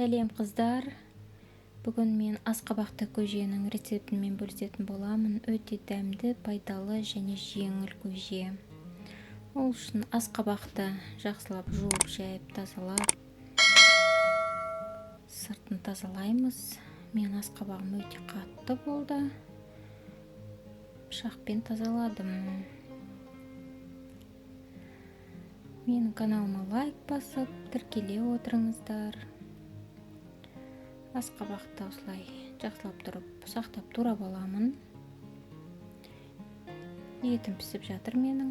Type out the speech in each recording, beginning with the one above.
Сәлем қыздар. Бүгін мен асқабақты көженің рецептімен бөлісетін боламын. Өте дәмді, пайдалы және жеңіл көже. Ол үшін асқабақты жақсылап жуып, жайып, тазалап, сыртын тазалаймыз. Мен асқабағым өте қатты болды. Пышақпен тазаладым. Менің каналыма лайк басып, тіркеле отырыңыздар. Асқабақты осылай жақсылап тұрып, сақтап турап аламын. Етім пісіп жатыр менің.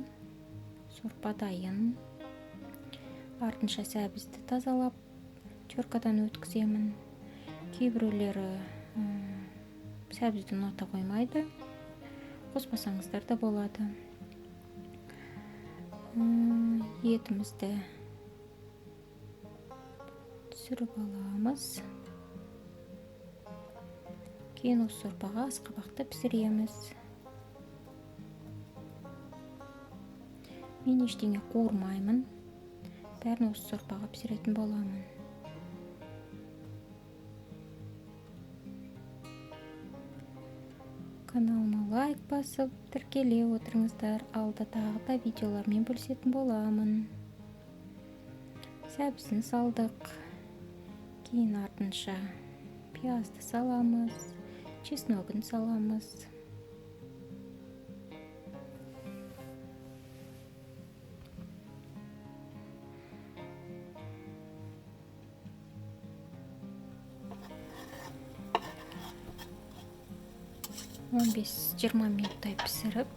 Сорпа дайын. Артынша сәбізді тазалап, теркадан өткіземін. Кейбіреулері сәбізді ұната қоймайды. Қоспасаңыздар да болады. Етімізді түсіріп аламыз. Кейін осы сорпаға асқабақты пісіреміз. Мен ештеңе қуырмаймын. Бәрін осы сорпаға пісіретін боламын. Каналыма лайк басып, тіркеле отырыңыздар. Алда тағы да видеолармен бөлісетін боламын. Сәбізін салдық. Кейін артынша пиязды саламыз. Чесногын саламыз. Он 15-20 минуттай пісіріп,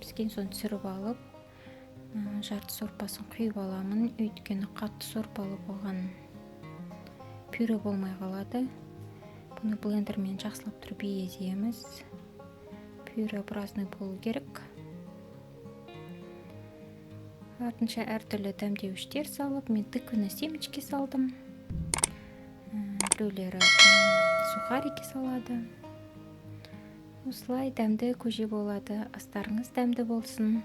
піскен соң түсіріп алып, жарты сорпасын құйып аламын. Өйткені қатты сорпалы болған пюре болмай қалады. Бұны блендермен жақсылап тұрып еземіз. Пюре біразны болу керек. Артынша әртүрлі дәмдеуіштер салып, мен тыквенный семечки салдым. Біреулері сухарики салады. Осылай дәмді көже болады. Астарыңыз дәмді болсын.